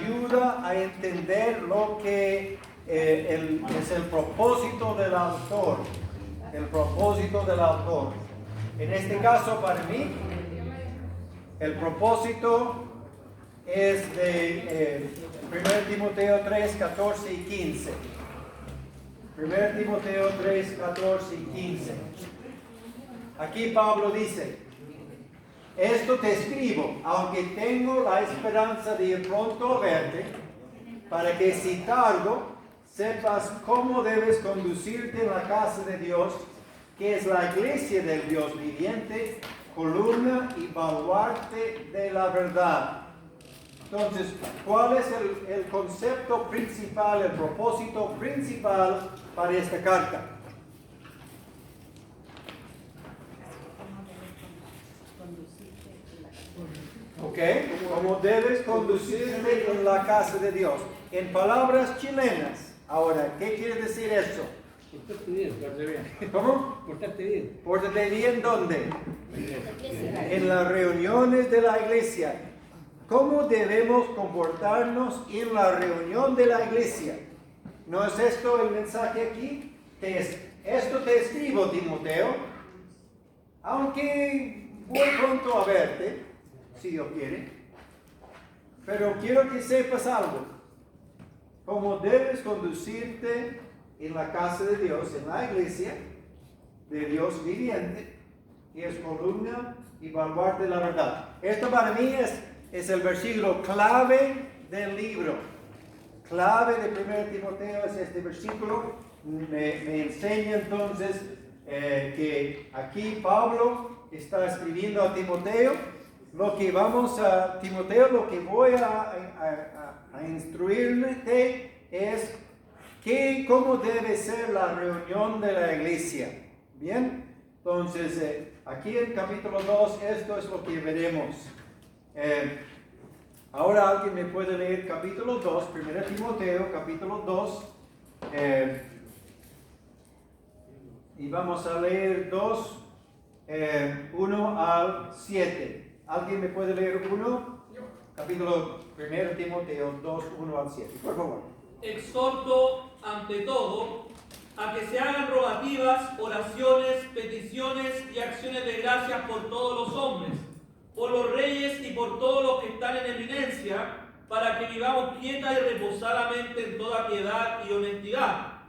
ayuda a entender lo que es el propósito del autor. El propósito del autor. En este caso, para mí, el propósito es de 1 Timoteo 3, 14 y 15. 1 Timoteo 3, 14 y 15. Aquí Pablo dice: esto te escribo, aunque tengo la esperanza de ir pronto a verte, para que si tardo, sepas cómo debes conducirte en la casa de Dios, que es la iglesia del Dios viviente, columna y baluarte de la verdad. Entonces, ¿cuál es el concepto principal, el propósito principal para esta carta? ¿Ok? ¿Cómo debes conducirte en la casa de Dios? En palabras chilenas. Ahora, ¿qué quiere decir eso? Portarte bien, portarte bien. ¿Cómo? Portarte bien. ¿Pórtate bien dónde? En las reuniones de la iglesia. ¿Cómo debemos comportarnos en la reunión de la iglesia? ¿No es esto el mensaje aquí? Esto te escribo, Timoteo, aunque voy pronto a verte, si Dios quiere, pero quiero que sepas algo. ¿Cómo debes conducirte en la casa de Dios, en la iglesia de Dios viviente, que es columna y baluarte de la verdad? Esto para mí es el versículo clave del libro. Clave de 1 Timoteo es este versículo. Me enseña entonces que aquí Pablo está escribiendo a Timoteo. Lo que voy a instruirte es cómo debe ser la reunión de la iglesia. Bien, entonces aquí en capítulo 2 esto es lo que veremos. Ahora alguien me puede leer capítulo 2, 1 Timoteo, capítulo 2, y vamos a leer 2, 1 al 7. ¿Alguien me puede leer 1? Capítulo 1 Timoteo 2, 1 al 7, por favor. Exhorto ante todo a que se hagan rogativas, oraciones, peticiones y acciones de gracias por todos los hombres, por los reyes y por todos los que están en eminencia, para que vivamos quieta y reposadamente en toda piedad y honestidad.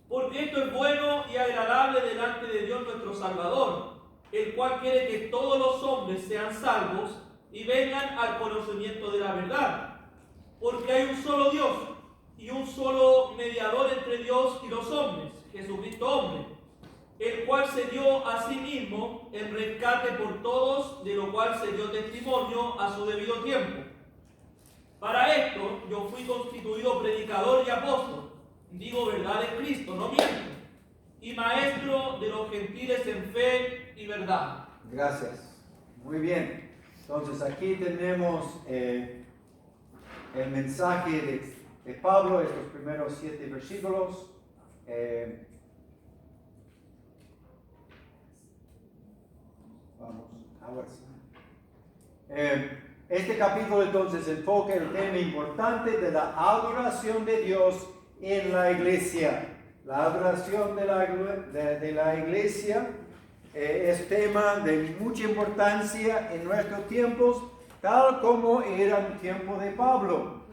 Porque esto es bueno y agradable delante de Dios nuestro Salvador, el cual quiere que todos los hombres sean salvos y vengan al conocimiento de la verdad. Porque hay un solo Dios y un solo mediador entre Dios y los hombres, Jesucristo hombre, el cual se dio a sí mismo en rescate por todos, de lo cual se dio testimonio a su debido tiempo. Para esto yo fui constituido predicador y apóstol, digo verdad de Cristo, no miento, y maestro de los gentiles en fe y verdad. Gracias. Muy bien. Entonces aquí tenemos el mensaje de Pablo, estos primeros 7 versículos. Vamos, ahora sí. Este capítulo entonces enfoca el tema importante de la adoración de Dios en la iglesia. La adoración de la iglesia es tema de mucha importancia en nuestros tiempos, tal como era en tiempo de Pablo.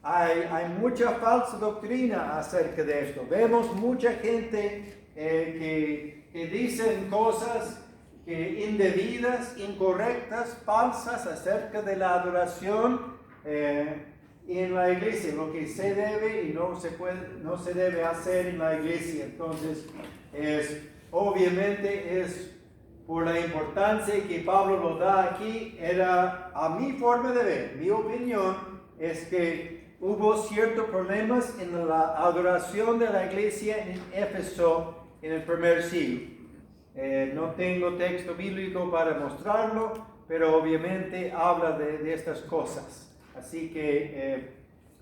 Hay mucha falsa doctrina acerca de esto. Vemos mucha gente que dicen cosas indebidas, incorrectas, falsas acerca de la adoración en la iglesia, lo que se debe y no se debe hacer en la iglesia. Entonces, obviamente es por la importancia que Pablo lo da aquí. Era, a mi forma de ver, mi opinión es que hubo ciertos problemas en la adoración de la iglesia en Éfeso en el primer siglo. No tengo texto bíblico para mostrarlo, pero obviamente habla de estas cosas. Así que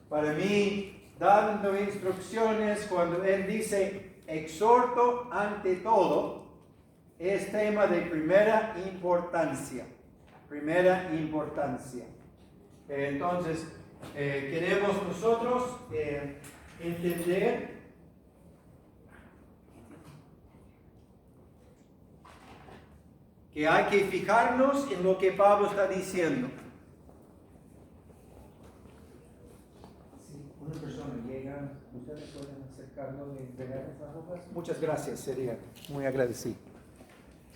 para mí, dando instrucciones, cuando él dice exhorto ante todo, es tema de primera importancia. Primera importancia. Entonces, queremos nosotros entender que hay que fijarnos en lo que Pablo está diciendo. Si una persona llega, ¿ustedes pueden acercarlo y entregar estas hojas? Muchas gracias, sería muy agradecido.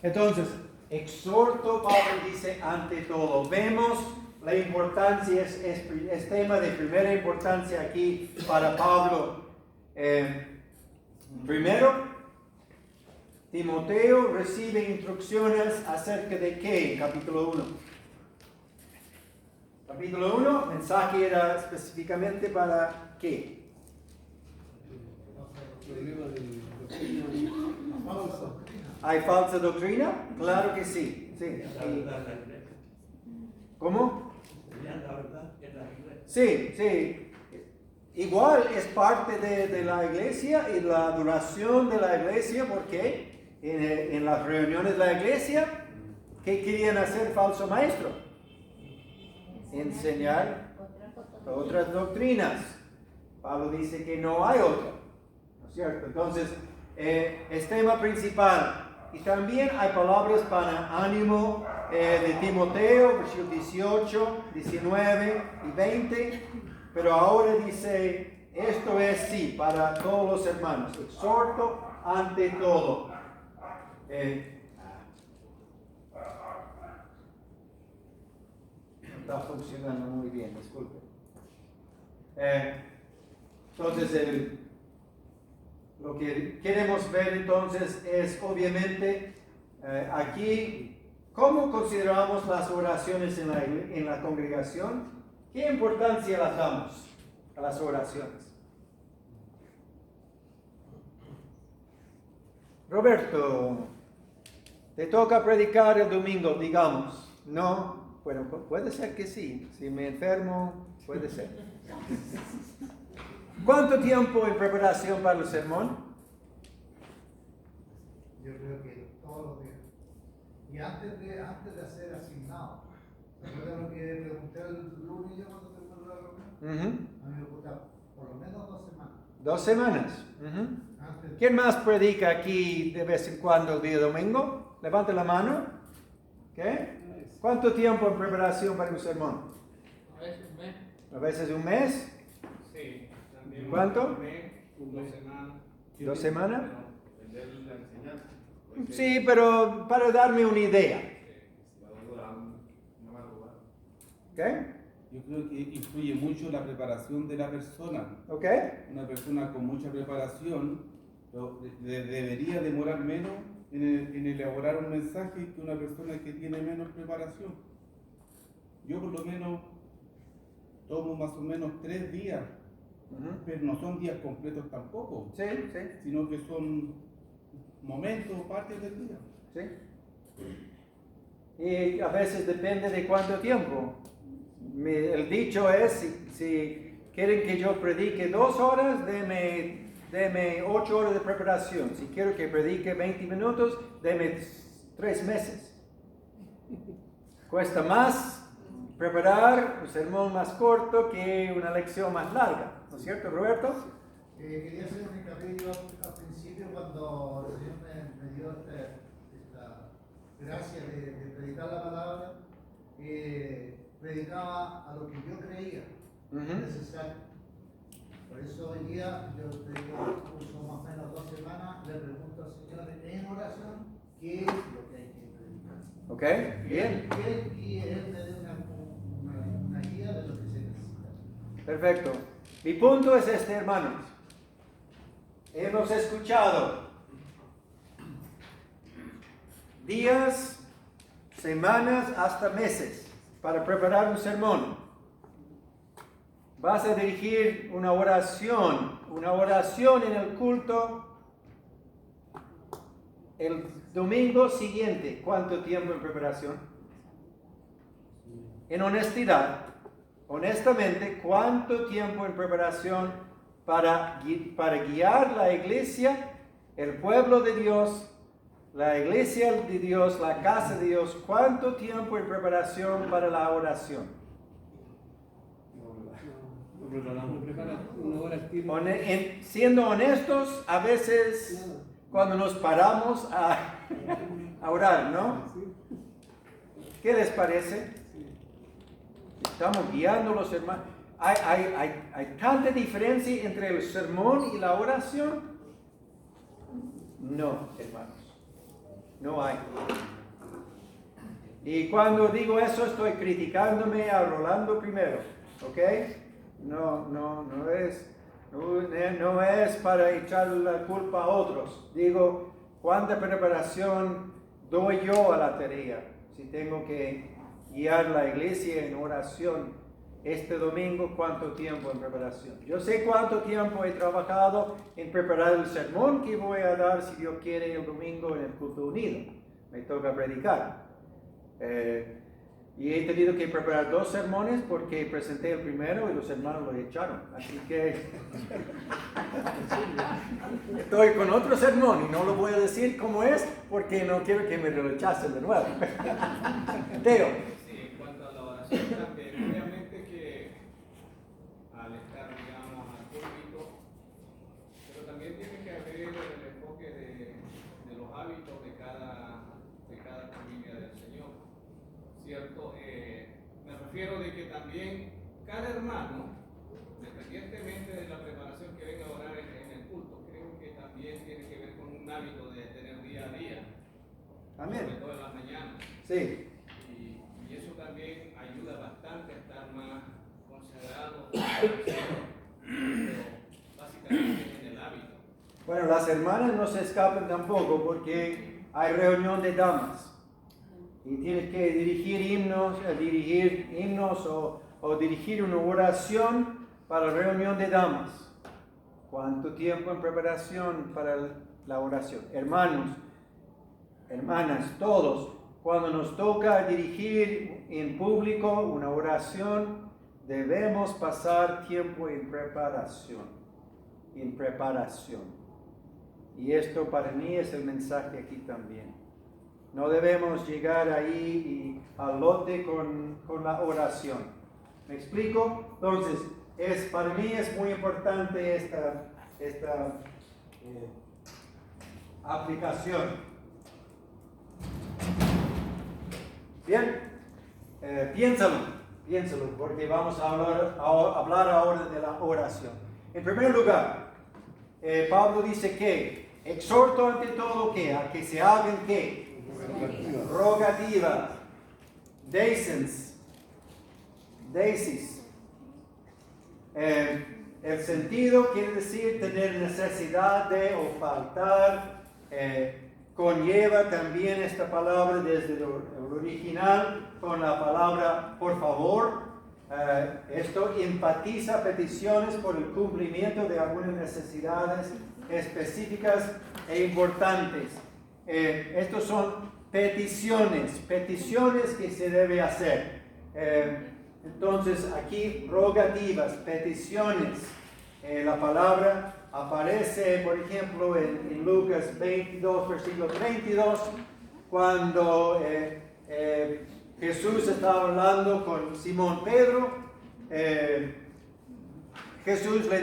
Entonces, exhorto, Pablo dice, ante todo. Vemos la importancia, es tema de primera importancia aquí para Pablo. Primero, Timoteo recibe instrucciones acerca de qué en capítulo 1. Capítulo 1, mensaje era específicamente para qué. ¿Hay falsa doctrina? Claro que sí. Sí. ¿Cómo? Sí, sí. Igual es parte de la iglesia y la duración de la iglesia, porque en las reuniones de la iglesia, ¿qué querían hacer falso maestro? Enseñar otras doctrinas. Pablo dice que no hay otra, ¿no es cierto? Entonces, es tema principal. Y también hay palabras para ánimo de Timoteo, versículos 18, 19 y 20. Pero ahora dice, esto es sí, para todos los hermanos. Exhorto ante todo. No está funcionando muy bien, disculpe. Entonces, lo que queremos ver entonces es obviamente aquí cómo consideramos las oraciones en la congregación. ¿Qué importancia las damos a las oraciones? Roberto, te toca predicar el domingo, digamos. No, bueno, puede ser que sí. Si me enfermo, puede ser. ¿Cuánto tiempo en preparación para el sermón? Yo creo que todos los días. Y antes de hacer asignado. ¿Recuerda lo que pregunté el lunes yo cuando se fue la reunión? A mí me gusta por lo menos 2 semanas. 2 semanas. ¿Quién más predica aquí de vez en cuando el día domingo? Levante la mano. ¿Qué? ¿Cuánto tiempo en preparación para un sermón? A veces un mes. ¿A veces un mes? Sí. También ¿Cuánto? Un mes, 2 semanas. 2 semanas. Depende de la enseñanza. Sí, pero para darme una idea. ¿Ok? Yo creo que influye mucho la preparación de la persona. ¿Ok? Una persona con mucha preparación debería demorar menos en elaborar un mensaje que una persona que tiene menos preparación. Yo por lo menos tomo más o menos 3 días, pero no son días completos tampoco, Sí, sí, sino que son momentos o partes del día. sí. Y a veces depende de cuánto tiempo. El dicho es, si quieren que yo predique 2 horas, deme 8 horas de preparación. Si quiero que predique 20 minutos, deme 3 meses. Cuesta más preparar un sermón más corto que una lección más larga. ¿No es cierto, Roberto? Quería hacer un hincapié al principio cuando el Señor me dio esta gracia de predicar la palabra. Predicaba a lo que yo creía necesario. Por eso hoy día yo predico un curso más o menos 2 semanas, le pregunto al Señor en oración qué es lo que hay que predicar. Ok, bien. Y Él me dé una guía de lo que se necesita. Perfecto. Mi punto es este, hermanos. Hemos escuchado días, semanas, hasta meses para preparar un sermón. Vas a dirigir una oración en el culto el domingo siguiente. ¿Cuánto tiempo en preparación? En honestidad, honestamente, ¿cuánto tiempo en preparación para guiar la iglesia, el pueblo de Dios, la iglesia de Dios, la casa de Dios? ¿Cuánto tiempo en preparación para la oración? prepara una hora al tiro. Siendo honestos, a veces cuando nos paramos a orar, ¿no? ¿Qué les parece? Estamos guiando a los hermanos. ¿Hay tanta diferencia entre el sermón y la oración? No, hermanos. No hay. Y cuando digo eso, estoy criticándome a Rolando primero. ¿Ok? No es para echar la culpa a otros. Digo, ¿cuánta preparación doy yo a la tarea? Si tengo que guiar la iglesia en oración este domingo, ¿cuánto tiempo en preparación? Yo sé cuánto tiempo he trabajado en preparar el sermón que voy a dar, si Dios quiere, el domingo en el culto unido. Me toca predicar. Y he tenido que preparar 2 sermones porque presenté el primero y los hermanos lo echaron. Así que estoy con otro sermón y no lo voy a decir cómo es porque no quiero que me lo rechacen de nuevo. Teo. Sí, en cuanto a la oración también, obviamente que al estar, digamos, al público, pero también tiene que haber el enfoque de los hábitos de cada familia del Señor, ¿cierto? Me refiero de que también cada hermano, independientemente de la preparación que venga a orar en el culto, creo que también tiene que ver con un hábito de tener día a día, Amén. sobre todo en las mañanas. Sí. Y eso también ayuda bastante a estar más consagrado, pero básicamente en el hábito. Bueno, las hermanas no se escapan tampoco porque hay reunión de damas. Y tienes que dirigir himnos o dirigir una oración para la reunión de damas. ¿Cuánto tiempo en preparación para la oración? Hermanos, hermanas, todos, cuando nos toca dirigir en público una oración, debemos pasar tiempo en preparación. En preparación. Y esto para mí es el mensaje aquí también. No debemos llegar ahí y al lote con la oración. ¿Me explico? Entonces, para mí es muy importante esta aplicación. Bien, piénsalo, porque vamos a hablar ahora de la oración. En primer lugar, Pablo dice que exhorto ante todo que a que se hagan que rogativas, deisins. El sentido quiere decir tener necesidad de o faltar. Conlleva también esta palabra desde el original con la palabra por favor. Esto enfatiza peticiones por el cumplimiento de algunas necesidades específicas e importantes. Estos son peticiones que se debe hacer. Entonces aquí rogativas, peticiones. La palabra aparece, por ejemplo, en Lucas 22, versículo 32, cuando Jesús estaba hablando con Simón Pedro. Jesús le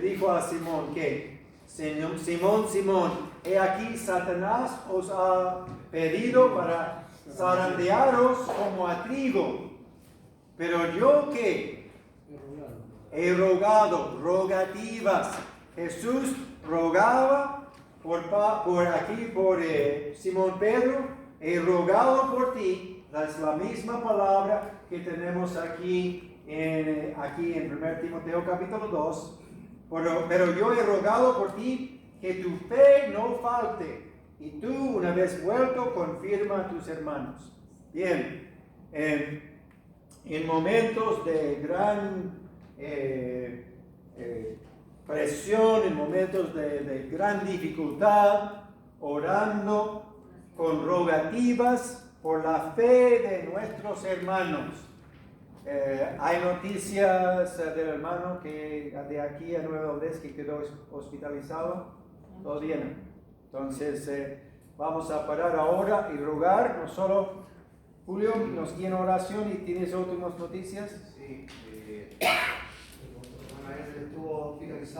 dijo a Simón que, Simón, he aquí Satanás os ha pedido para zarandearos como a trigo, pero yo que he rogado, rogativas. Jesús rogaba por Simón Pedro, he rogado por ti. Es la misma palabra que tenemos aquí en 1 Timoteo capítulo 2. Pero yo he rogado por ti que tu fe no falte, y tú, una vez vuelto, confirma a tus hermanos. Bien, en momentos de gran presión, en momentos de gran dificultad, orando con rogativas por la fe de nuestros hermanos. Hay noticias del hermano que de aquí a Nueva Orleans que quedó hospitalizado. Todavía no. Entonces vamos a parar ahora y rogar. No solo Julio nos guía en oración y tienes últimas noticias. Sí,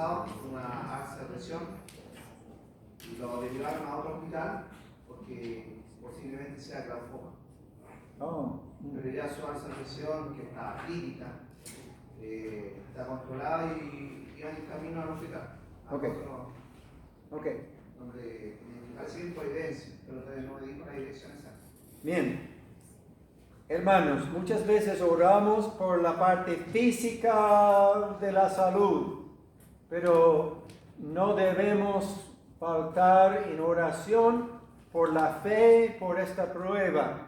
pasado una alza de presión y lo derivaron a otro hospital porque posiblemente sea glaucoma. Oh. Pero ya su alza de presión, que está crítica, está controlada y iban en camino al hospital. Ok. Ok. Donde así por evidencia, pero todavía no dijo la dirección exacta. Bien. Hermanos, muchas veces oramos por la parte física de la salud, pero no debemos faltar en oración por la fe, por esta prueba.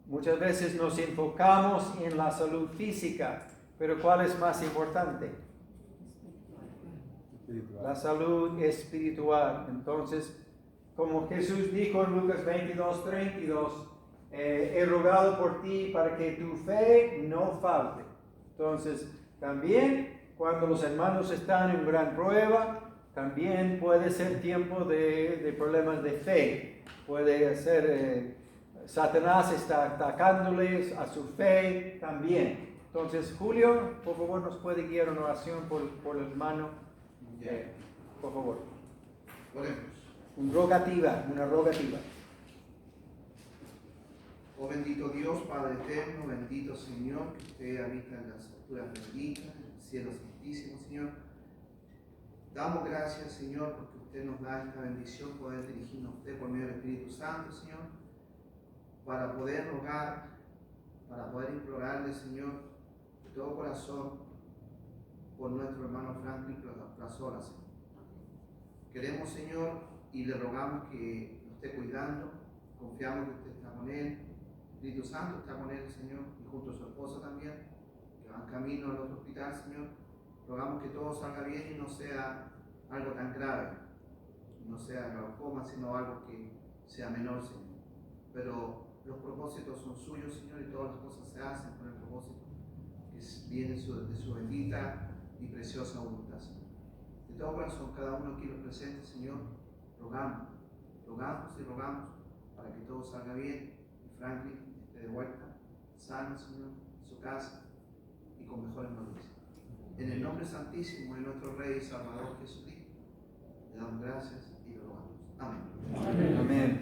Muchas veces nos enfocamos en la salud física, pero ¿cuál es más importante? La salud espiritual. Entonces, como Jesús dijo en Lucas 22:32, he rogado por ti para que tu fe no falte. Entonces, también cuando los hermanos están en gran prueba, también puede ser tiempo de problemas de fe. Puede ser Satanás está atacándoles a su fe también. Entonces, Julio, por favor, nos puede guiar en oración por el hermano. Por favor. Oremos. Una rogativa. Oh bendito Dios, Padre eterno, bendito Señor, que usted habita en las alturas benditas, en el cielo santísimo, Señor. Damos gracias, Señor, porque usted nos da esta bendición, poder dirigirnos a usted por medio del Espíritu Santo, Señor, para poder rogar, para poder implorarle, Señor, de todo corazón, por nuestro hermano Franklin Plazola, Señor. Queremos, Señor, y le rogamos que nos esté cuidando, confiamos que usted está con él, el Espíritu Santo está con él, Señor, y junto a su esposa también, que van camino al otro hospital, Señor. Rogamos que todo salga bien y no sea algo tan grave, no sea glaucoma, sino algo que sea menor, Señor. Pero los propósitos son suyos, Señor, y todas las cosas se hacen con el propósito que viene de su bendita y preciosa voluntad, Señor. De todo corazón, cada uno aquí los presentes, Señor, rogamos para que todo salga bien y Franklin esté de vuelta, sano, Señor, en su casa y con mejores noticias. En el nombre santísimo de nuestro Rey y Salvador Jesucristo, le damos gracias y lo rogamos. Amén. Amén.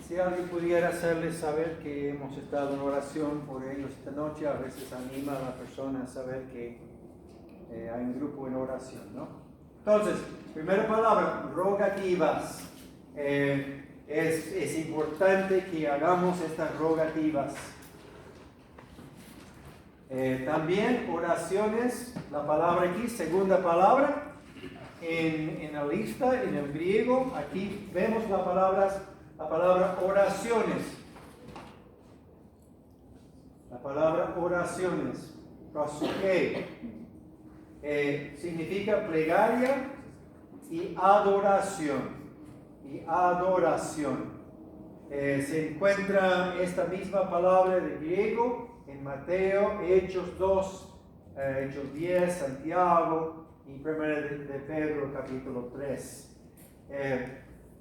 Si alguien pudiera hacerles saber que hemos estado en oración por ellos esta noche, a veces anima a la persona a saber que hay un grupo en oración, ¿no? Entonces, primera palabra, rogativas. Es importante que hagamos estas rogativas. También oraciones, la palabra aquí, segunda palabra, en la lista, en el griego, aquí vemos la palabra oraciones. La palabra oraciones, proseuche, significa plegaria y adoración. Se encuentra esta misma palabra de griego en Mateo, Hechos 2, Hechos 10, Santiago y 1 de Pedro capítulo 3.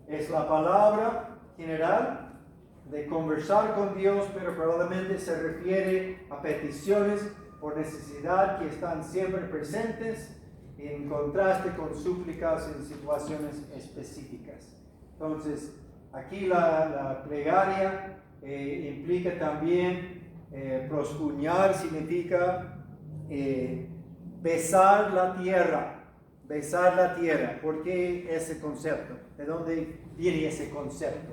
Es la palabra general de conversar con Dios, pero probablemente se refiere a peticiones por necesidad que están siempre presentes, en contraste con súplicas en situaciones específicas. Entonces, aquí la plegaria implica también proscuñar, significa besar la tierra. Besar la tierra. ¿Por qué ese concepto? ¿De dónde viene ese concepto?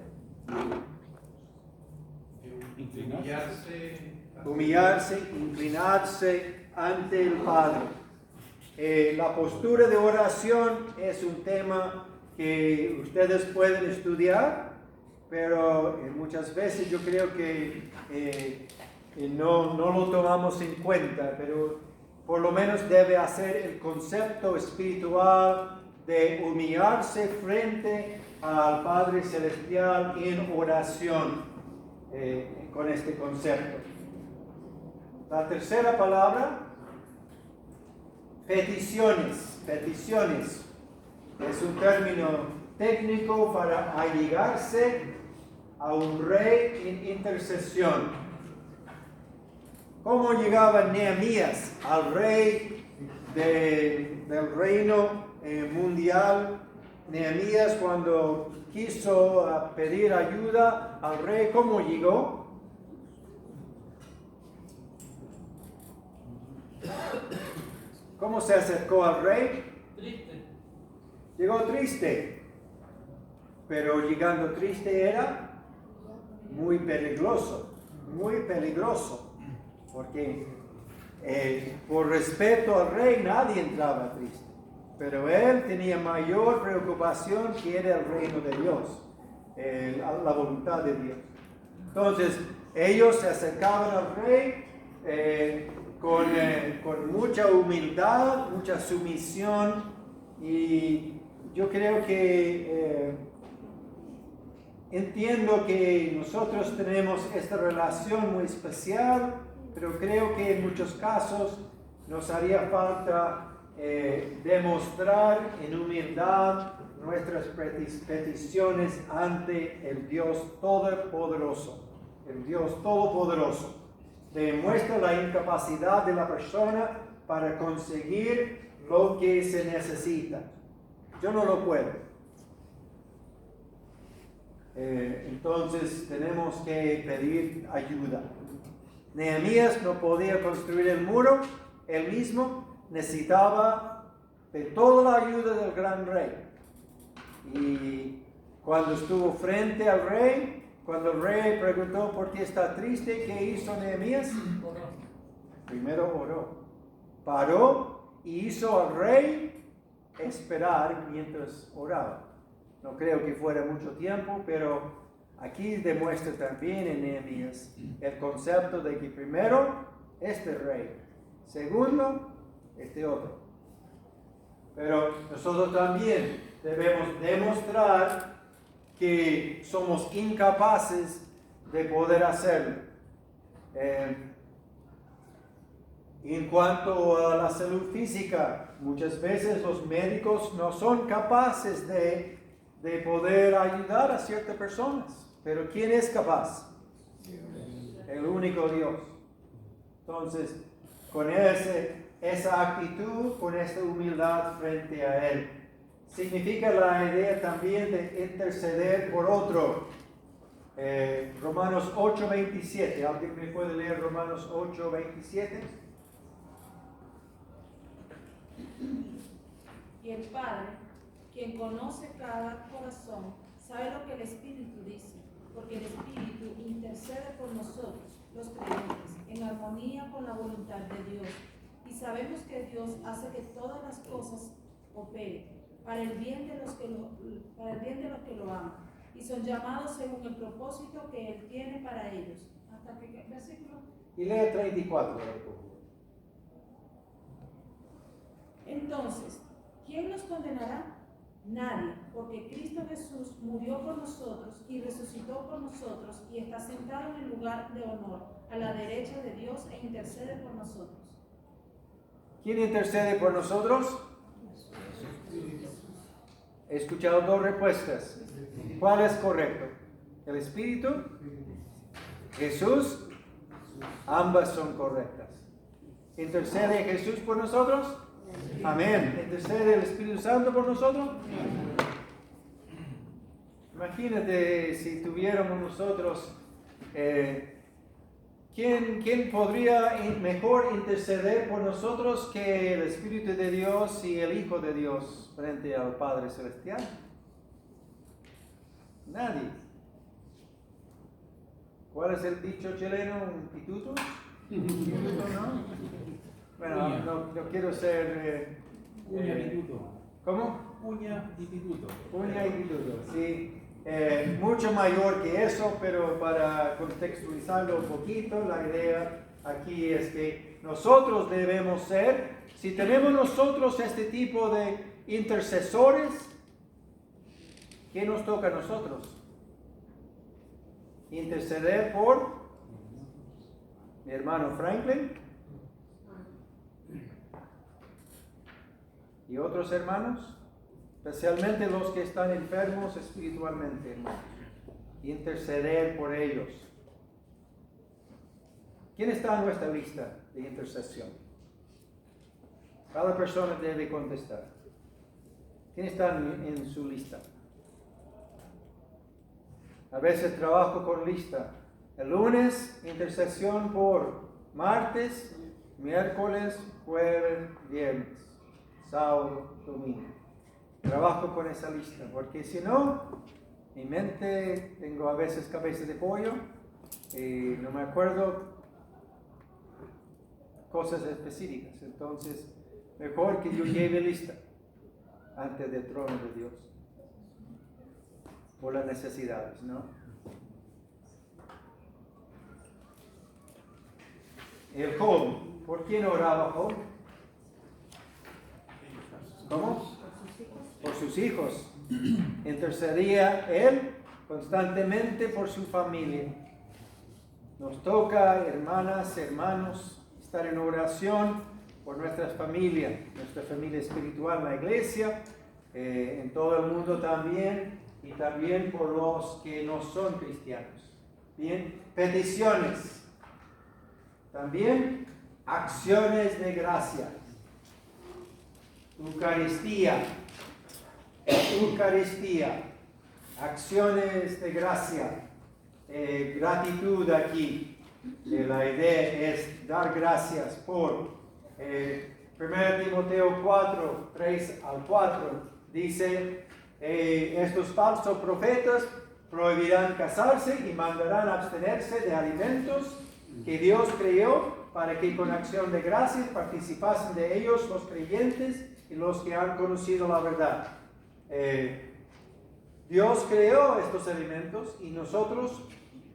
Humillarse, inclinarse ante el Padre. La postura de oración es un tema que ustedes pueden estudiar, pero muchas veces yo creo que no lo tomamos en cuenta, pero por lo menos debe hacer el concepto espiritual de humillarse frente al Padre Celestial en oración con este concepto. La tercera palabra, peticiones. Es un término técnico para allegarse a un rey en intercesión. ¿Cómo llegaba Nehemías al rey del reino mundial. Nehemías, cuando quiso pedir ayuda al rey, ¿cómo llegó? ¿Cómo se acercó al rey? Triste. Llegó triste, pero llegando triste era muy peligroso, porque por respeto al rey nadie entraba triste, pero él tenía mayor preocupación que era el reino de Dios, la voluntad de Dios. Entonces ellos se acercaban al rey con mucha humildad, mucha sumisión, y yo creo que entiendo que nosotros tenemos esta relación muy especial, pero creo que en muchos casos nos haría falta demostrar en humildad nuestras peticiones ante el Dios Todopoderoso. El Dios Todopoderoso demuestra la incapacidad de la persona para conseguir lo que se necesita. Yo no lo puedo. Entonces tenemos que pedir ayuda. Nehemías no podía construir el muro él mismo, necesitaba de toda la ayuda del gran rey. Y cuando estuvo frente al rey, cuando el rey preguntó por qué está triste, ¿qué hizo Nehemías? Primero oró, paró y hizo al rey esperar mientras oraba. No creo que fuera mucho tiempo, pero aquí demuestra también en Nehemías el concepto de que primero este rey, segundo este otro. Pero nosotros también debemos demostrar que somos incapaces de poder hacerlo. En cuanto a la salud física, muchas veces los médicos no son capaces de poder ayudar a ciertas personas. Pero ¿quién es capaz? El único Dios. Entonces, con esa actitud, con esta humildad frente a Él, significa la idea también de interceder por otro. Romanos 8:27. ¿Alguien me puede leer Romanos 8:27? Y el Padre, quien conoce cada corazón, sabe lo que el Espíritu dice, porque el Espíritu intercede por nosotros, los creyentes, en armonía con la voluntad de Dios. Y sabemos que Dios hace que todas las cosas operen para el bien de los que lo aman, y son llamados según el propósito que Él tiene para ellos. ¿Hasta qué versículo? Y lea 34. Entonces, ¿quién nos condenará? Nadie, porque Cristo Jesús murió por nosotros y resucitó por nosotros y está sentado en el lugar de honor a la derecha de Dios e intercede por nosotros. ¿Quién intercede por nosotros? He escuchado dos respuestas. ¿Cuál es correcto? ¿El Espíritu? ¿Jesús? Ambas son correctas. ¿Intercede Jesús por nosotros? Amén. ¿Intercede el Espíritu Santo por nosotros? Imagínate si tuviéramos nosotros, ¿quién podría mejor interceder por nosotros que el Espíritu de Dios y el Hijo de Dios frente al Padre Celestial? Nadie. ¿Cuál es el dicho chileno? ¿Un pituto? ¿Un pituto, no? Bueno, no quiero ser... Uña y pituto. ¿Cómo? Uña y pituto. Uña y pituto, sí. Mucho mayor que eso, pero para contextualizarlo un poquito, la idea aquí es que nosotros debemos ser, si tenemos nosotros este tipo de intercesores, ¿qué nos toca a nosotros? Interceder por mi hermano Franklin y otros hermanos, especialmente los que están enfermos espiritualmente, interceder por ellos. ¿Quién está en nuestra lista de intercesión? Cada persona debe contestar. ¿Quién está en su lista? A veces trabajo con lista. El lunes, intercesión por martes, miércoles, jueves, viernes, sábado, domingo. Trabajo con esa lista, porque si no, mi mente, tengo a veces cabeza de pollo, y no me acuerdo cosas específicas. Entonces, mejor que yo lleve lista antes del trono de Dios, por las necesidades, ¿no? El Job, ¿por quién oraba Job? ¿Cómo? Por sus hijos. Intercedía él constantemente por su familia. Nos toca, hermanas, hermanos, estar en oración por nuestra familia espiritual en la iglesia, en todo el mundo también, y también por los que no son cristianos. Bien, peticiones. También acciones de gracia. Eucaristía. Acciones de gracia. Gratitud aquí. La idea es dar gracias por 1 Timoteo 4, 3 al 4. Dice, estos falsos profetas prohibirán casarse y mandarán abstenerse de alimentos que Dios creó para que con acción de gracias participasen de ellos los creyentes y los que han conocido la verdad. Dios creó estos alimentos y nosotros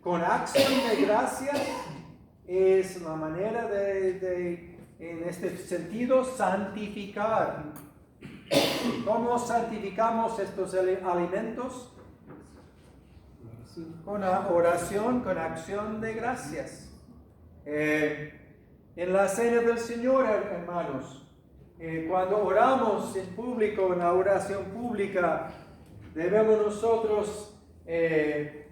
con acción de gracias es la manera de en este sentido santificar. ¿Cómo santificamos estos alimentos? Con la oración, con acción de gracias. En la cena del Señor, hermanos, cuando oramos en público, en la oración pública, debemos nosotros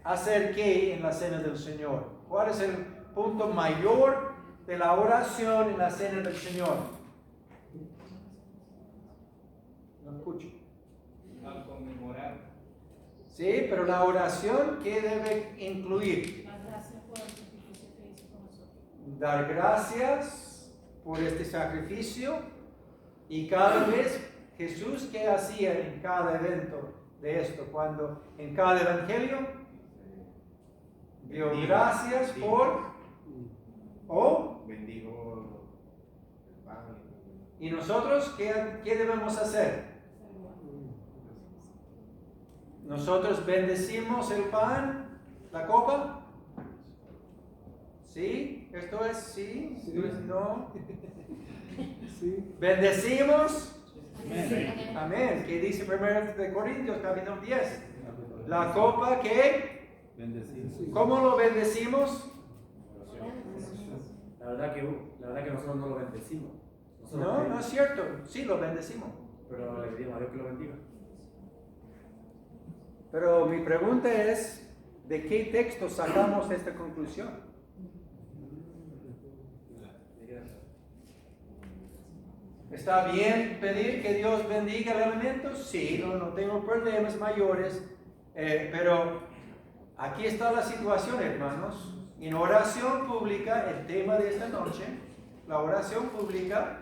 hacer ¿qué en la cena del Señor? ¿Cuál es el punto mayor de la oración en la cena del Señor? No escucho. Al conmemorar. Sí, pero la oración, ¿qué debe incluir? Las gracias por el sacrificio que hizo con nosotros. Dar gracias por este sacrificio, y cada vez Jesús, ¿qué hacía en cada evento de esto? Cuando en cada evangelio dio gracias por bendigo el pan. y nosotros ¿qué debemos hacer? Nosotros bendecimos el pan, la copa. ¿Sí? ¿Esto es sí? ¿Esto es no? Sí. Bendecimos. Amén. Amén. ¿Qué dice 1 Corintios capítulo 10? La copa que, Bendecido. ¿cómo lo bendecimos? La verdad que nosotros no lo bendecimos. Nosotros No, pedimos, no es cierto. Sí, lo bendecimos. pero le pedimos a Dios que lo bendiga. Pero mi pregunta es, ¿de qué texto sacamos esta conclusión? ¿Está bien pedir que Dios bendiga el alimento? Sí, no tengo problemas mayores, pero aquí está la situación, hermanos. En oración pública, el tema de esta noche, la oración pública,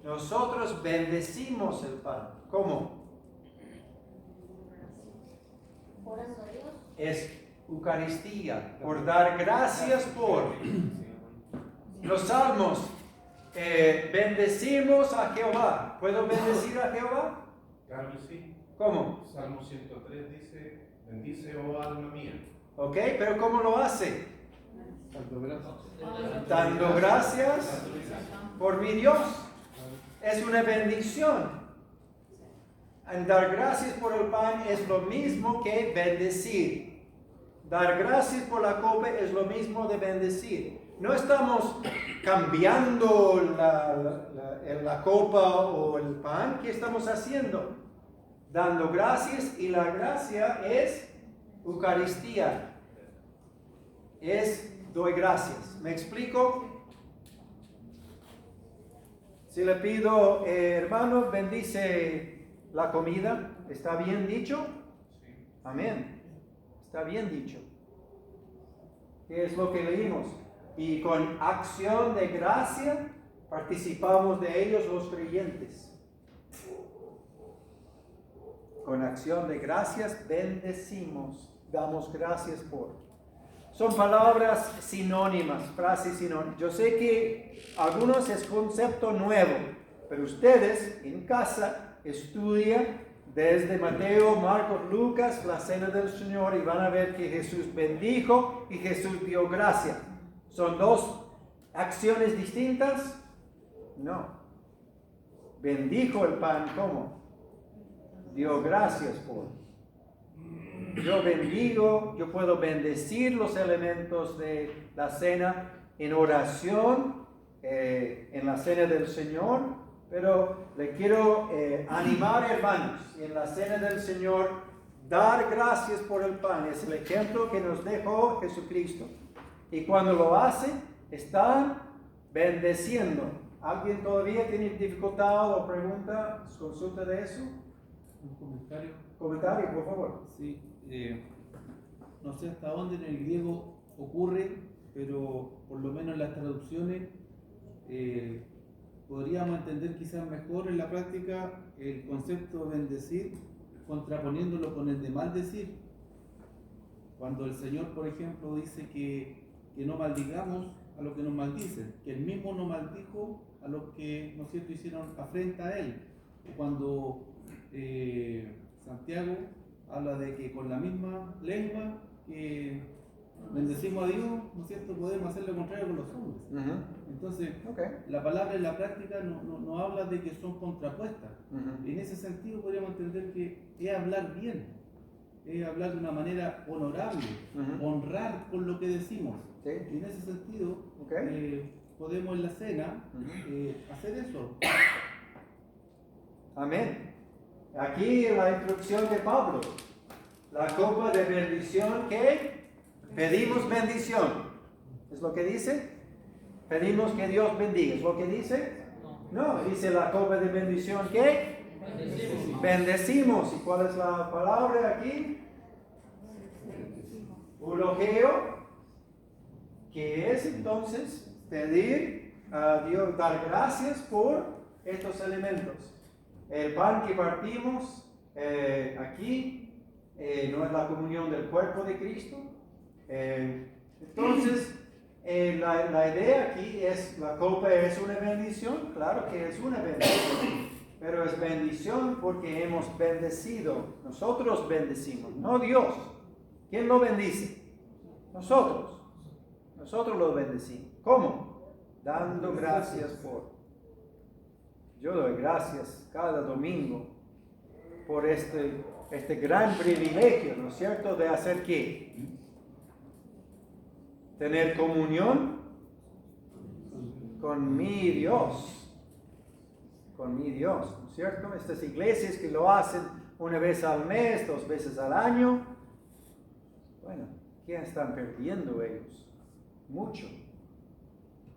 nosotros bendecimos el pan. ¿Cómo? Es Eucaristía, por dar gracias por. Los salmos, bendecimos a Jehová. ¿Puedo bendecir a Jehová? Claro que sí. ¿Cómo? Salmo 103 dice, bendice, oh alma mía. Ok, pero ¿cómo lo hace? Santo gracias. Dando gracias por mi Dios. Es una bendición. En dar gracias por el pan es lo mismo que bendecir. Dar gracias por la copa es lo mismo de bendecir. No estamos cambiando la copa o el pan. ¿Qué estamos haciendo? Dando gracias, y la gracia es Eucaristía. Es doy gracias. ¿Me explico? Si le pido, hermano, bendice la comida, ¿está bien dicho? Amén. Está bien dicho. ¿Qué es lo que leímos? Y con acción de gracia participamos de ellos los creyentes. Con acción de gracias bendecimos, damos gracias por. Son palabras sinónimas, frases sinónimas. Yo sé que algunos es concepto nuevo, pero ustedes en casa estudian desde Mateo, Marcos, Lucas, la cena del Señor y van a ver que Jesús bendijo y Jesús dio gracia. ¿Son dos acciones distintas? No. Bendijo el pan, ¿cómo? Dio gracias por. Yo bendigo, yo puedo bendecir los elementos de la cena en oración, en la cena del Señor, pero le quiero animar, hermanos, en la cena del Señor, dar gracias por el pan. Es el ejemplo que nos dejó Jesucristo. Y cuando lo hace, están bendeciendo. ¿Alguien todavía tiene dificultad o pregunta, consulta de eso? Un comentario. Comentario, por favor. Sí, no sé hasta dónde en el griego ocurre, pero por lo menos en las traducciones podríamos entender quizás mejor en la práctica el concepto de bendecir, contraponiéndolo con el de maldecir. Cuando el Señor, por ejemplo, dice que no maldigamos a los que nos maldicen, que Él mismo no maldijo a los que, ¿no es cierto?, hicieron afrenta a Él. Cuando Santiago habla de que con la misma lengua que bendecimos a Dios, ¿no es cierto?, podemos hacer lo contrario con los hombres. Entonces, la palabra en la práctica no habla de que son contrapuestas. En ese sentido podríamos entender que es hablar bien, es hablar de una manera honorable, honrar con lo que decimos. Y en ese sentido, podemos en la cena hacer eso. Amén. Aquí la instrucción de Pablo, la copa de bendición que pedimos bendición. ¿Es lo que dice? Pedimos que Dios bendiga. ¿Es lo que dice? No, dice la copa de bendición que bendecimos. ¿Y cuál es la palabra aquí? Eulogio, que es entonces pedir a Dios, dar gracias por estos elementos. El pan que partimos aquí no es la comunión del cuerpo de Cristo. Entonces, la idea aquí es, la copa es una bendición, claro que es una bendición, pero es bendición porque hemos bendecido, nosotros bendecimos, no Dios. ¿Quién lo bendice? Nosotros lo bendecimos. ¿Cómo? Dando gracias por. Yo doy gracias cada domingo por este gran privilegio, ¿no es cierto?, de hacer ¿qué? Tener comunión con mi Dios, ¿no es cierto? Estas iglesias que lo hacen una vez al mes, 2 veces al año, bueno, ¿qué están perdiendo ellos? Mucho.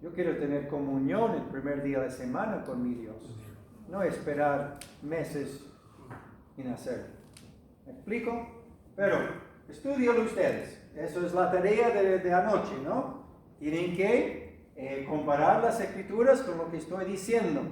Yo quiero tener comunión el primer día de la semana con mi Dios, no esperar meses en hacerlo. ¿Me explico? Pero estudienlo ustedes. Eso es la tarea de anoche, ¿no? Tienen que comparar las escrituras con lo que estoy diciendo.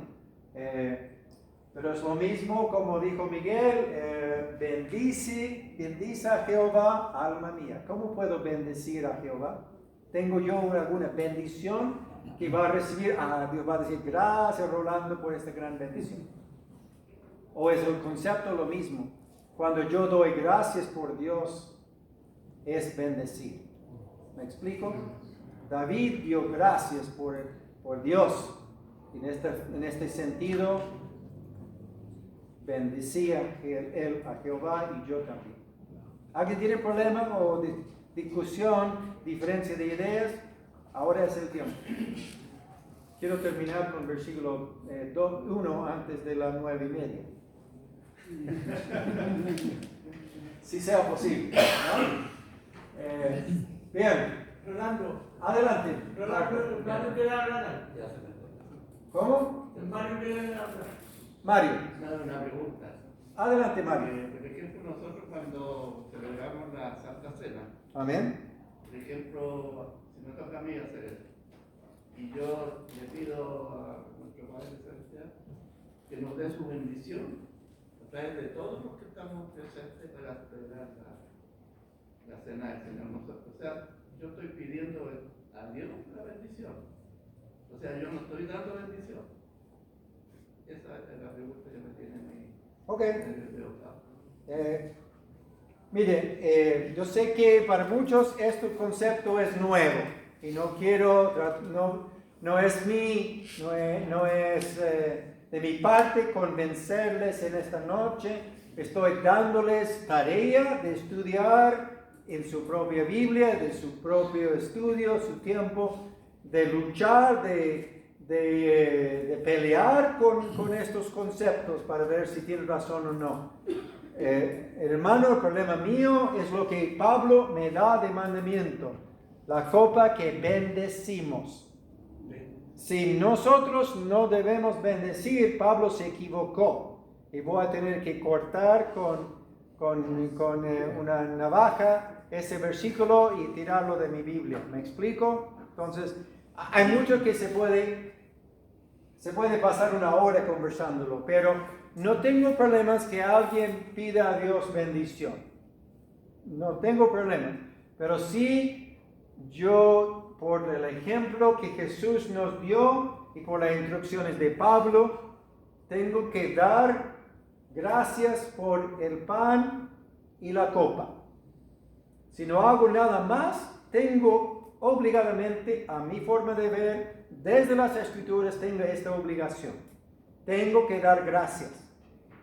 Pero es lo mismo como dijo Miguel, bendice a Jehová, alma mía. ¿Cómo puedo bendecir a Jehová? ¿Tengo yo alguna bendición que va a recibir? Dios va a decir, gracias Rolando por esta gran bendición. ¿O es el concepto lo mismo? Cuando yo doy gracias por Dios, es bendecir. ¿Me explico? David dio gracias por Dios. En este sentido, bendecía él a Jehová y yo también. ¿Alguien tiene problema o discusión, diferencia de ideas? Ahora es el tiempo. Quiero terminar con versículo 1 antes de las 9:30. Si sea posible, ¿no? Bien. Rolando, Adelante. Rolando, ¿cuándo queda hablar? ¿Cómo? Mario quiere hablar. Mario. Una pregunta. Adelante, Mario. Por ejemplo, nosotros cuando celebramos la Santa Cena, Amén. por ejemplo, si me toca a mí hacer eso, y yo le pido a nuestro Padre Celestial que nos dé su bendición a través de todos los que estamos presentes para celebrar la Cena del Señor. Nosotros, o sea, yo estoy pidiendo a Dios la bendición. O sea, yo no estoy dando bendición. Esa es la pregunta que me tiene mi... Ok. Mire, yo sé que para muchos este concepto es nuevo y no quiero, no es de mi parte convencerles en esta noche. Estoy dándoles tarea de estudiar en su propia Biblia, de su propio estudio, su tiempo de luchar, de pelear con estos conceptos para ver si tiene razón o no. Hermano, el problema mío es lo que Pablo me da de mandamiento, la copa que bendecimos. Si nosotros no debemos bendecir, Pablo se equivocó y voy a tener que cortar con una navaja ese versículo y tirarlo de mi Biblia. ¿Me explico? Entonces, hay mucho que se puede pasar una hora conversándolo, pero no tengo problemas que alguien pida a Dios bendición. No tengo problemas, pero sí yo, por el ejemplo que Jesús nos dio y por las instrucciones de Pablo, tengo que dar gracias por el pan y la copa. Si no hago nada más, tengo obligadamente, a mi forma de ver, desde las Escrituras, tengo esta obligación. Tengo que dar gracias.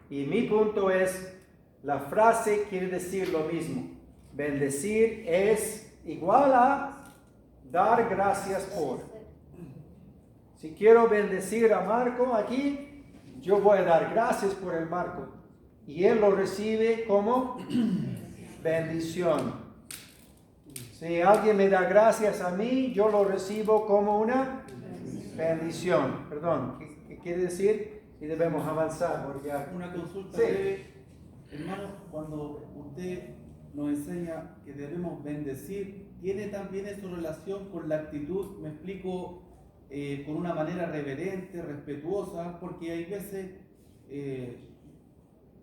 Y mi punto es, la frase quiere decir lo mismo. Bendecir es igual a dar gracias por. Si quiero bendecir a Marco aquí, yo voy a dar gracias por el Marco. Y él lo recibe como bendición. Si alguien me da gracias a mí, yo lo recibo como una bendición. Perdón, ¿qué quiere decir? Y debemos avanzar. Porque Una consulta Sí. breve. Hermano, cuando usted nos enseña que debemos bendecir, ¿tiene también eso relación con la actitud? Me explico, con una manera reverente, respetuosa, porque hay veces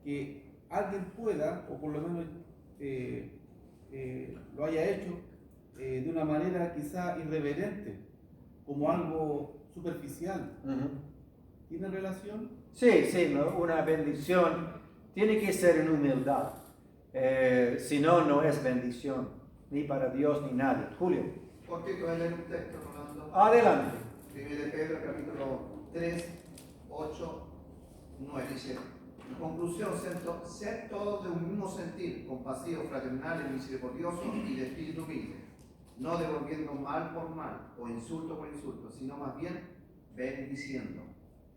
que alguien pueda, o por lo menos lo haya hecho, de una manera quizá irreverente, como algo superficial. ¿Tiene relación? Sí, ¿no? Una bendición tiene que ser en humildad. Si no, no es bendición, ni para Dios ni nadie. Julio. Cortito, voy a leer un texto, Rolando. Adelante. 1 de Pedro, capítulo 3, 8, 9, dice: en conclusión, sed todos de un mismo sentir, compasivos, fraternales, misericordiosos y de espíritu humilde, no devolviendo mal por mal o insulto por insulto, sino más bien bendiciendo,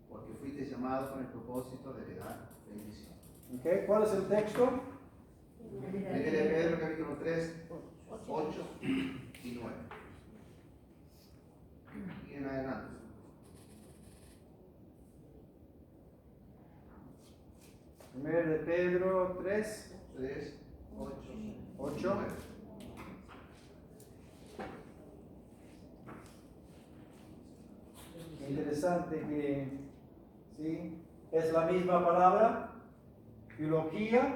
porque fuiste llamados con el propósito de dar bendición. Okay. ¿Cuál es el texto? 1 de Pedro, capítulo 3, 8 y 9. Y en adelante. Primero de Pedro 3, 8. Interesante que ¿sí? Es la misma palabra, filología,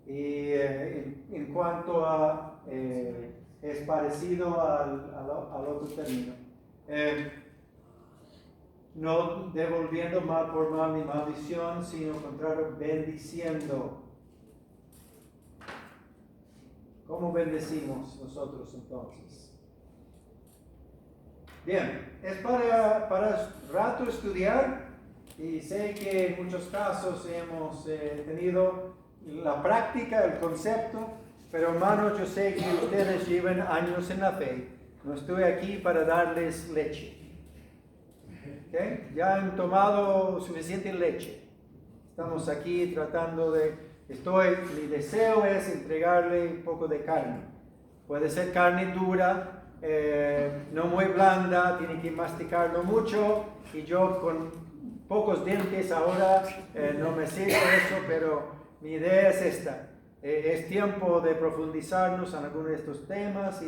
y en cuanto a es parecido al otro término. No devolviendo mal por mal ni maldición, sino contrario, bendiciendo. ¿Cómo bendecimos nosotros entonces? Bien, es para rato estudiar, y sé que en muchos casos hemos tenido la práctica, el concepto, pero hermanos, yo sé que ustedes llevan años en la fe. No estoy aquí para darles leche. ¿Okay? Ya han tomado suficiente leche. Estamos aquí tratando mi deseo es entregarle un poco de carne. Puede ser carne dura, no muy blanda, tiene que masticarlo mucho, y yo con pocos dientes ahora no me sirve eso, pero mi idea es esta. Es tiempo de profundizarnos en algunos de estos temas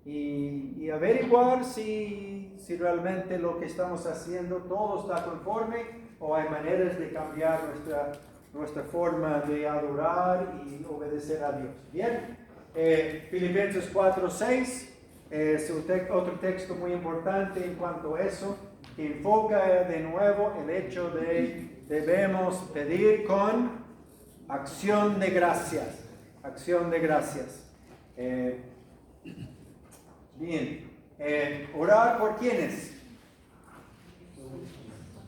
y averiguar si realmente lo que estamos haciendo todo está conforme o hay maneras de cambiar nuestra forma de adorar y obedecer a Dios. Bien, Filipenses 4:6 es otro texto muy importante en cuanto a eso, que enfoca de nuevo el hecho de debemos pedir con acción de gracias. Acción de gracias. Bien. Orar por quiénes.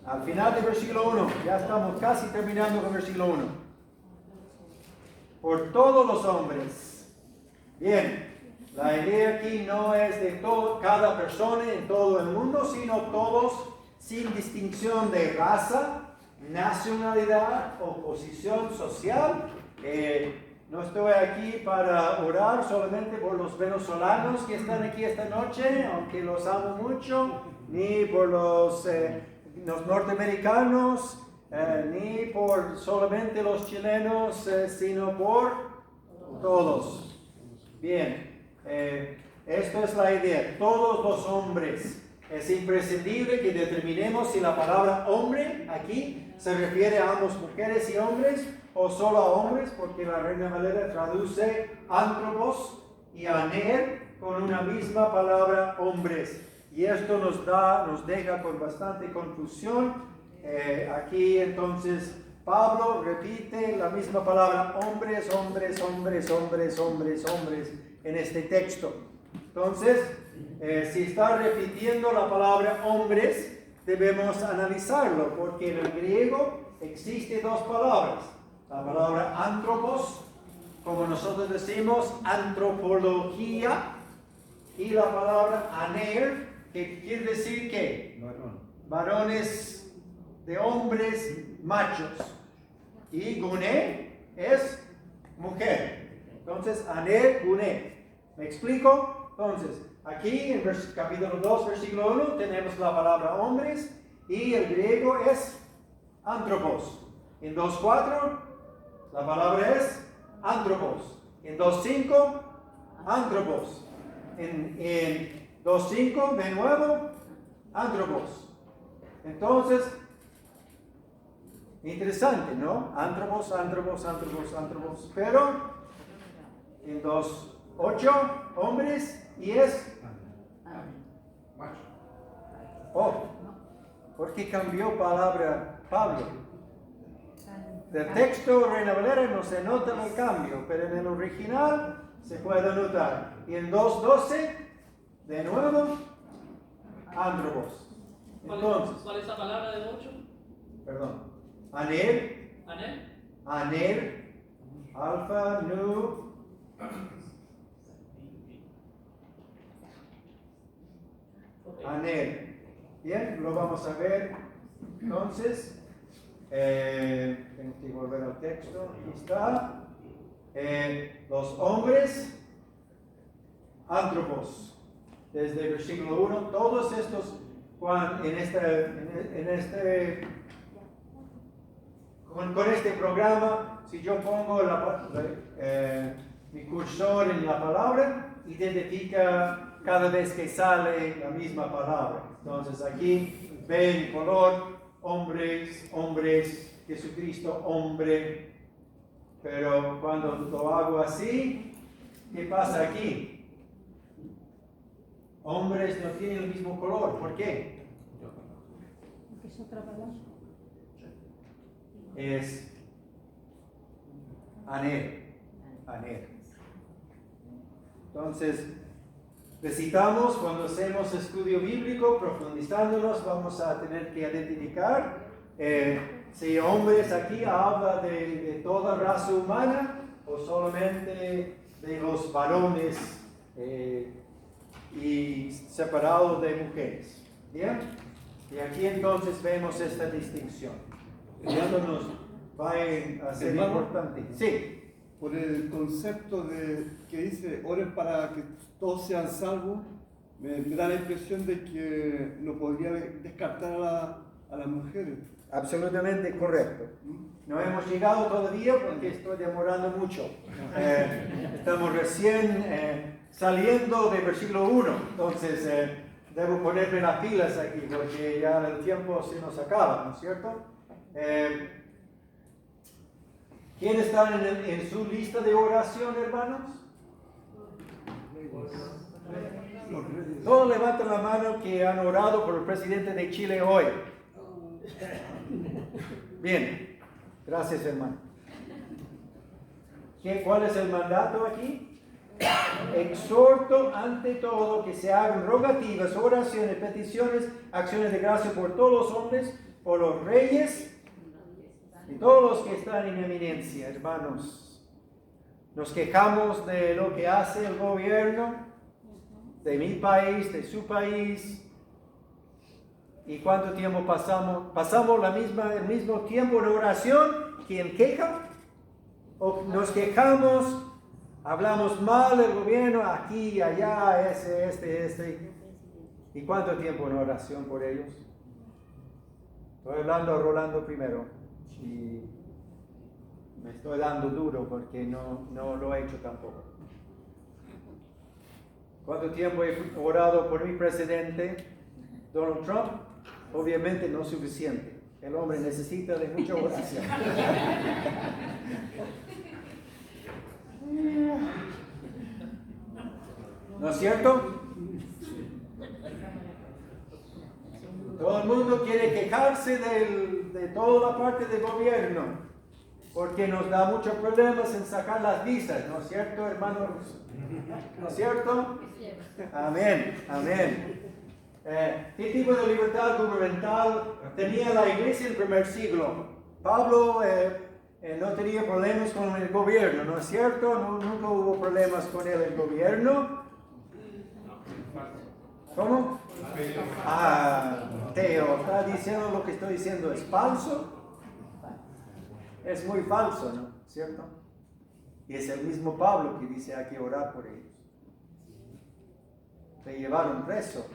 Al final del versículo 1. Ya estamos casi terminando con el versículo 1. Por todos los hombres. Bien. La idea aquí no es de cada persona en todo el mundo, sino todos sin distinción de raza, nacionalidad o posición social. No estoy aquí para orar solamente por los venezolanos que están aquí esta noche, aunque los amo mucho, ni por los norteamericanos, ni por solamente los chilenos, sino por todos. Bien, esto es la idea, todos los hombres. Es imprescindible que determinemos si la palabra hombre aquí se refiere a ambos, mujeres y hombres, o solo a hombres, porque la Reina Valera traduce antropos y aner con una misma palabra hombres. Y esto nos deja con bastante confusión. Aquí entonces Pablo repite la misma palabra hombres, hombres, hombres, hombres, hombres, hombres en este texto. Entonces, si está repitiendo la palabra hombres, debemos analizarlo, porque en el griego existen dos palabras. La palabra antropos, como nosotros decimos, antropología, y la palabra aner, que quiere decir que varones de hombres machos, y guné es mujer. Entonces, aner, guné. ¿Me explico? Entonces, aquí en capítulo 2, versículo 1, tenemos la palabra hombres, y el griego es antropos. En 2.4, la palabra es antropos. En 2.5, antropos. En 2.5, de nuevo, antropos. Entonces, interesante, ¿no? Antropos, antropos, antropos, antropos. Pero en 2.8, hombres, y es macho. Oh, ¿por qué cambió palabra Pablo? Del texto Reina Valera no se nota el cambio, pero en el original se puede notar. Y en 2.12, de nuevo, antropos. Entonces, ¿Cuál es la palabra de 8? Perdón. Aner. ¿Aner? Aner. Alfa, nu. Aner. Bien, lo vamos a ver. Entonces, tengo que volver al texto. Aquí está. Los hombres, antropos. Desde el versículo 1, todos estos, con este programa, si yo pongo mi cursor en la palabra, identifica cada vez que sale la misma palabra. Entonces aquí ven color, hombres, hombres, Jesucristo, hombre. Pero cuando lo hago así, ¿qué pasa aquí? Hombres no tienen el mismo color. ¿Por qué? Porque es otra palabra. Es aner. Aner. Entonces, necesitamos, cuando hacemos estudio bíblico, profundizándonos, vamos a tener que identificar si hombres aquí habla de toda raza humana o solamente de los varones y separados de mujeres. ¿Bien? Y aquí entonces vemos esta distinción. Ya no nos va a ser importante. Sí. Por el concepto de que dice oren para que todos sean salvos, me da la impresión de que no podría descartar a las mujeres. Absolutamente correcto. No hemos llegado todavía porque estoy demorando mucho. Estamos recién saliendo del versículo 1, entonces debo ponerme las pilas aquí porque ya el tiempo se nos acaba, ¿no es cierto? ¿Quién está en su lista de oración, hermanos? Todos levanten la mano que han orado por el presidente de Chile hoy. Bien, gracias, hermano. ¿Cuál es el mandato aquí? Exhorto ante todo que se hagan rogativas, oraciones, peticiones, acciones de gracia por todos los hombres, por los reyes y todos los que están en eminencia, hermanos. Nos quejamos de lo que hace el gobierno, de mi país, de su país. ¿Y cuánto tiempo pasamos? ¿Pasamos el mismo tiempo en oración que en queja? ¿O nos quejamos, hablamos mal del gobierno, aquí, allá, este? ¿Y cuánto tiempo en oración por ellos? Estoy hablando a Rolando primero. Y me estoy dando duro porque no lo he hecho tampoco. ¿Cuánto tiempo he orado por mi presidente, Donald Trump? Obviamente no suficiente. El hombre necesita de mucha oración. ¿No es cierto? Todo el mundo quiere quejarse de toda la parte del gobierno, porque nos da muchos problemas en sacar las visas, ¿no es cierto, hermanos? ¿No es cierto? Amén, amén. ¿Qué tipo de libertad gubernamental tenía la iglesia en el primer siglo? Pablo no tenía problemas con el gobierno, ¿no es cierto? Nunca hubo problemas con el gobierno. ¿Cómo? Teo, ¿está diciendo lo que estoy diciendo es falso? Es muy falso, ¿no? ¿Cierto? Y es el mismo Pablo que dice hay que orar por ellos. Se llevaron preso.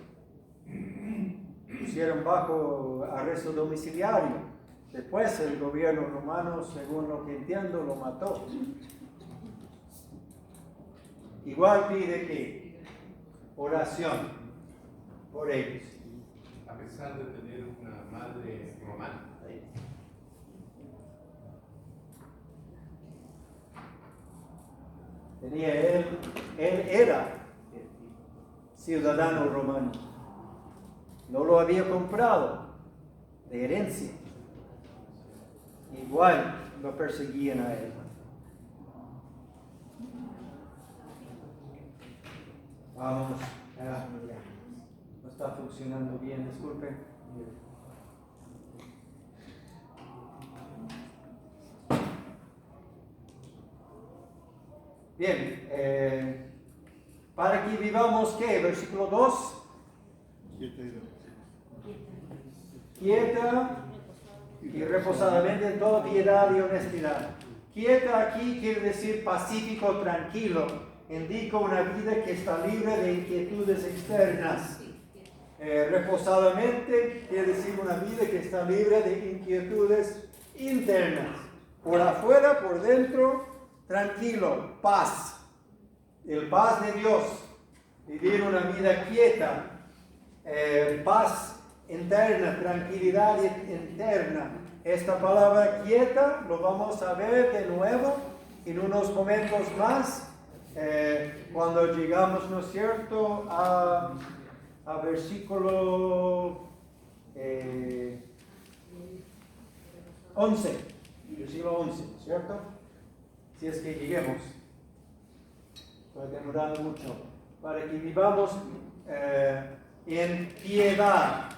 Pusieron bajo arresto domiciliario. Después el gobierno romano, según lo que entiendo, lo mató. Igual pide que oración por ellos. A pesar de tener una madre romana. Él era ciudadano romano. No lo había comprado de herencia. Igual lo perseguían a él. Vamos. No está funcionando bien, disculpen. Bien, para que vivamos, ¿qué? Versículo 2. Quieta y reposadamente en toda piedad y honestidad. Quieta aquí quiere decir pacífico, tranquilo. Indica una vida que está libre de inquietudes externas. Reposadamente quiere decir una vida que está libre de inquietudes internas. Por afuera, por dentro, tranquilo, paz. El paz de Dios. Vivir una vida quieta, paz interna, tranquilidad interna. Esta palabra quieta lo vamos a ver de nuevo en unos momentos más. Cuando llegamos, ¿no es cierto?, a versículo 11, versículo 11, ¿cierto? Si es que lleguemos. Estoy demorando mucho. Para que vivamos en piedad.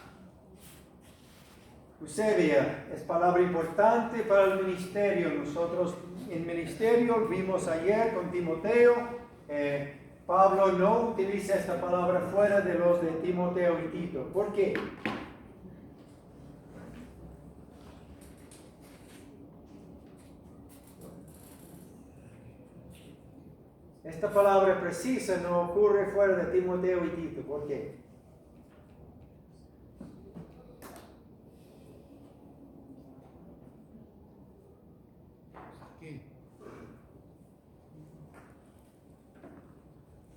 Eusebia es palabra importante para el ministerio. Nosotros en ministerio vimos ayer con Timoteo. Pablo no utiliza esta palabra fuera de los de Timoteo y Tito. ¿Por qué? Esta palabra precisa no ocurre fuera de Timoteo y Tito. ¿Por qué?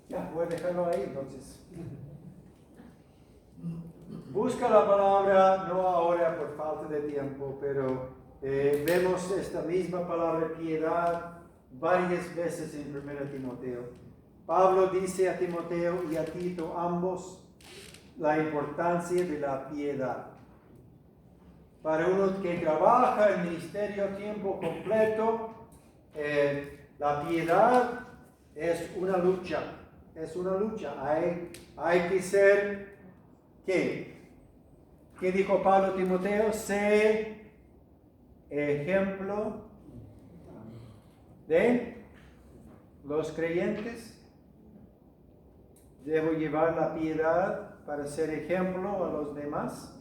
Ya, voy a dejarlo ahí entonces. Busca la palabra, no ahora por falta de tiempo, pero vemos esta misma palabra piedad varias veces en 1 Timoteo. Pablo dice a Timoteo y a Tito ambos la importancia de la piedad. Para uno que trabaja en ministerio a tiempo completo, la piedad es una lucha. Es una lucha. Hay que ser, ¿qué? ¿Qué dijo Pablo a Timoteo? Sé ejemplo de los creyentes. Debo llevar la piedad para ser ejemplo a los demás,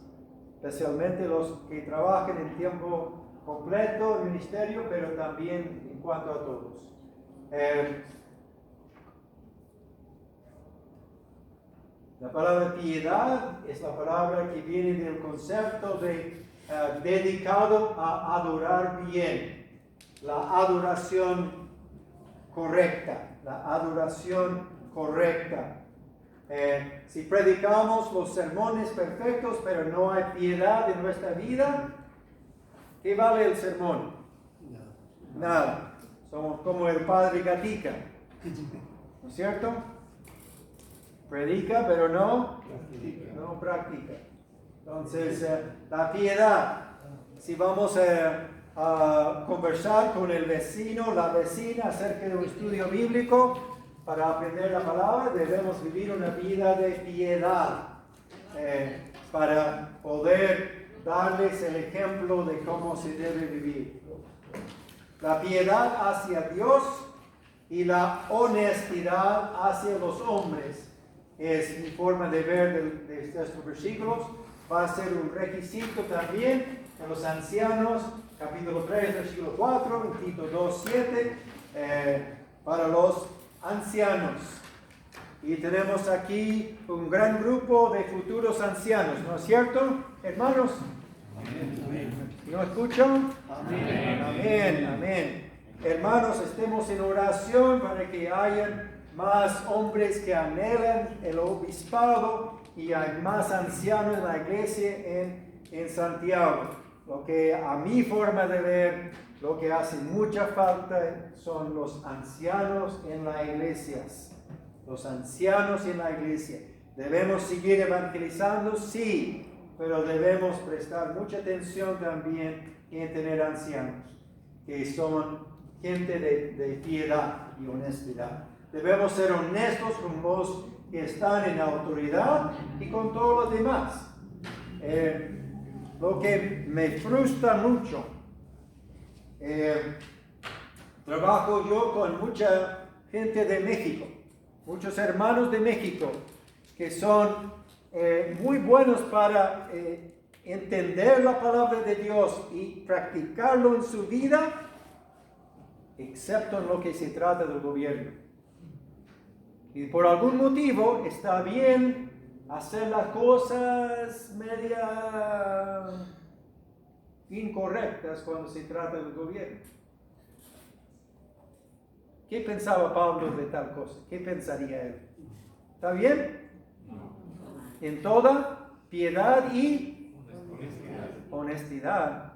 especialmente los que trabajan en tiempo completo en ministerio, pero también en cuanto a todos. La palabra piedad es la palabra que viene del concepto de dedicado a adorar bien, la adoración correcta, la adoración correcta. Si predicamos los sermones perfectos, pero no hay piedad en nuestra vida, ¿qué vale el sermón? Nada. Somos como el padre Gatica, ¿no es cierto? Predica, pero no practica. Entonces, la piedad, si vamos a conversar con el vecino, la vecina acerca de un estudio bíblico para aprender la palabra, debemos vivir una vida de piedad para poder darles el ejemplo de cómo se debe vivir. La piedad hacia Dios y la honestidad hacia los hombres es mi forma de ver de estos versículos. Va a ser un requisito también en los ancianos, capítulo 3, versículo 4, en Tito 2, 7, para los ancianos. Y tenemos aquí un gran grupo de futuros ancianos, ¿no es cierto, hermanos? ¿No escuchan? Amén. Amén, amén. Hermanos, estemos en oración para que hayan más hombres que anhelan el obispado y hay más ancianos en la iglesia en Santiago. Lo que a mi forma de ver, lo que hace mucha falta son los ancianos en las iglesias. Los ancianos en la iglesia. ¿Debemos seguir evangelizando? Sí, pero debemos prestar mucha atención también en tener ancianos, que son gente de piedad y honestidad. Debemos ser honestos con los que están en autoridad y con todos los demás. Lo que me frustra mucho, trabajo yo con mucha gente de México, muchos hermanos de México, que son muy buenos para entender la palabra de Dios y practicarlo en su vida, excepto en lo que se trata del gobierno. Y por algún motivo está bien hacer las cosas media incorrectas cuando se trata del gobierno. ¿Qué pensaba Pablo de tal cosa? ¿Qué pensaría él? ¿Está bien? En toda piedad y honestidad.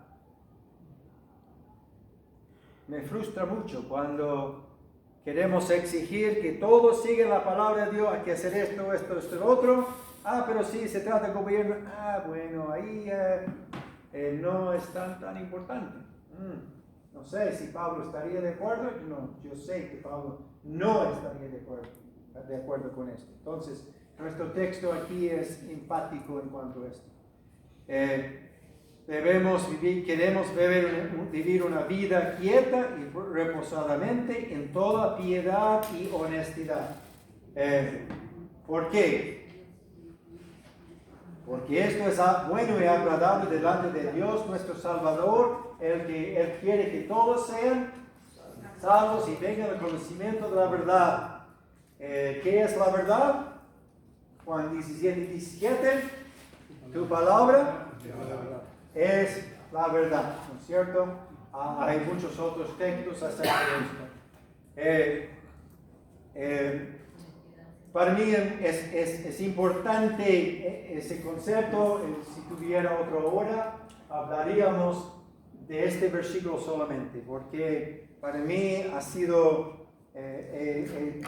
Me frustra mucho cuando queremos exigir que todos sigan la palabra de Dios, hay que hacer esto, esto, esto, otro. Pero sí, se trata de gobierno. Bueno, ahí no es tan importante. No sé si Pablo estaría de acuerdo. No, yo sé que Pablo no estaría de acuerdo con esto. Entonces, nuestro texto aquí es enfático en cuanto a esto. Queremos vivir una vida quieta y reposadamente en toda piedad y honestidad. ¿Por qué? Porque esto es bueno y agradable delante de Dios nuestro Salvador, el que Él quiere que todos sean salvos y vengan al conocimiento de la verdad. ¿Qué es la verdad? Juan 17:17. Tu palabra es la verdad, ¿no es cierto? Hay muchos otros textos acerca de esto. Para mí es importante ese concepto. Si tuviera otra hora, hablaríamos de este versículo solamente, porque para mí ha sido, he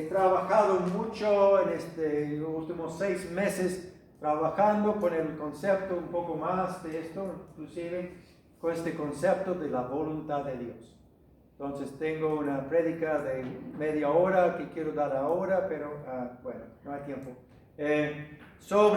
trabajado mucho en los últimos 6 meses, trabajando con el concepto un poco más de esto, inclusive con este concepto de la voluntad de Dios. Entonces tengo una prédica de media hora que quiero dar ahora, pero bueno, no hay tiempo. Sobre